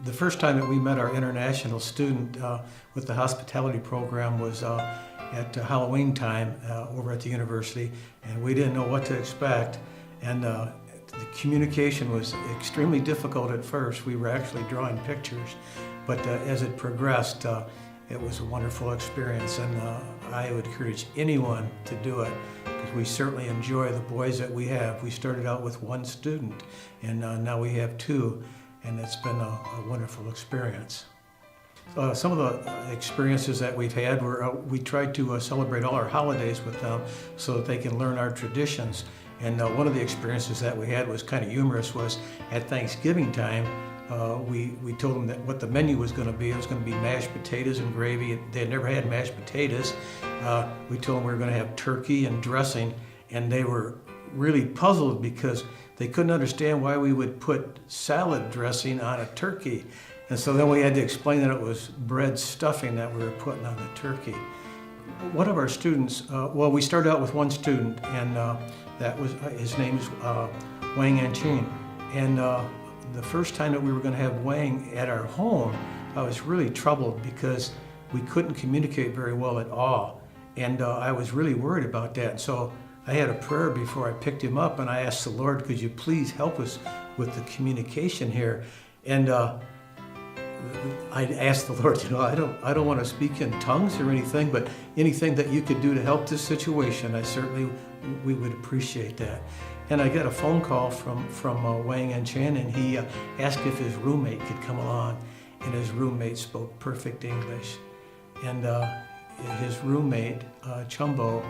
The first time that we met our international student with the hospitality program was at Halloween time over at the university, and we didn't know what to expect. And the communication was extremely difficult at first. We were actually drawing pictures, but as it progressed, it was a wonderful experience, and I would encourage anyone to do it, because we certainly enjoy the boys that we have. We started out with one student, and now we have two, and it's been a wonderful experience. Some of the experiences that we've had were we tried to celebrate all our holidays with them so that they can learn our traditions. And one of the experiences that we had was kind of humorous. Was at Thanksgiving time, we told them that what the menu was going to be. It was going to be mashed potatoes and gravy. They had never had mashed potatoes. We told them we were going to have turkey and dressing, and they were really puzzled because they couldn't understand why we would put salad dressing on a turkey. And so then we had to explain that it was bread stuffing that we were putting on the turkey. One of our students, well, we started out with one student, and that was his name is Wang Anchin. And the first time that we were going to have Wang at our home, I was really troubled because we couldn't communicate very well at all. And I was really worried about that. And so I had a prayer before I picked him up, and I asked the Lord, could you please help us with the communication here? And I asked the Lord, I don't want to speak in tongues or anything, but anything that you could do to help this situation, we would appreciate that. And I got a phone call from Wang and Chan, and he asked if his roommate could come along, and his roommate spoke perfect English. And his roommate, Chumbo,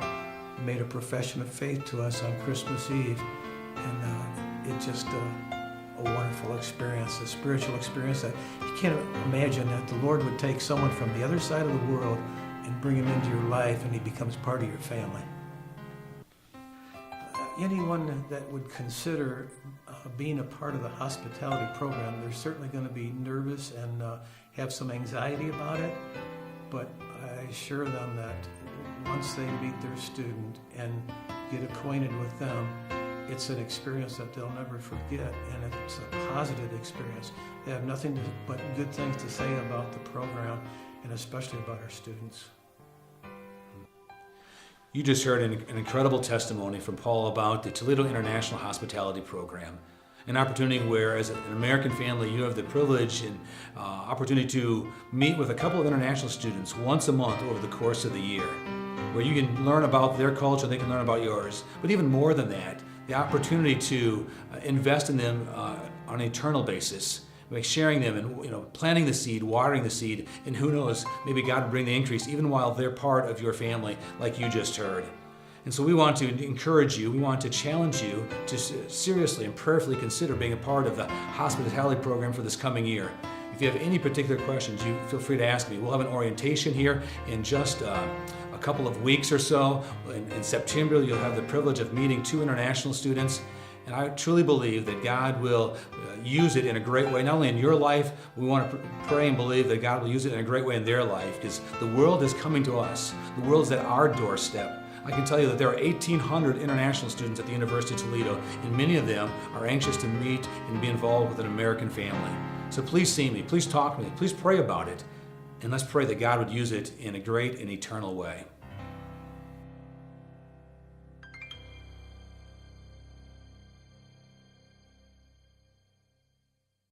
made a profession of faith to us on Christmas Eve, and it just a wonderful experience, a spiritual experience that you can't imagine that the Lord would take someone from the other side of the world and bring him into your life, and he becomes part of your family. Anyone that would consider being a part of the hospitality program, they're certainly going to be nervous and have some anxiety about it, but I assure them that once they meet their student and get acquainted with them, it's an experience that they'll never forget, and it's a positive experience. They have nothing but good things to say about the program, and especially about our students. You just heard an incredible testimony from Paul about the Toledo International Hospitality Program, an opportunity where, as an American family, you have the privilege and opportunity to meet with a couple of international students once a month over the course of the year, where you can learn about their culture, they can learn about yours. But even more than that, the opportunity to invest in them on an eternal basis, like sharing them and planting the seed, watering the seed, and who knows, maybe God will bring the increase even while they're part of your family, like you just heard. And so we want to encourage you, we want to challenge you to seriously and prayerfully consider being a part of the hospitality program for this coming year. If you have any particular questions, you feel free to ask me. We'll have an orientation here in just a couple of weeks or so. In September, you'll have the privilege of meeting 2 international students. And I truly believe that God will use it in a great way, not only in your life. We want to pray and believe that God will use it in a great way in their life, because the world is coming to us. The world is at our doorstep. I can tell you that there are 1,800 international students at the University of Toledo, and many of them are anxious to meet and be involved with an American family. So please see me, please talk to me, please pray about it, and let's pray that God would use it in a great and eternal way.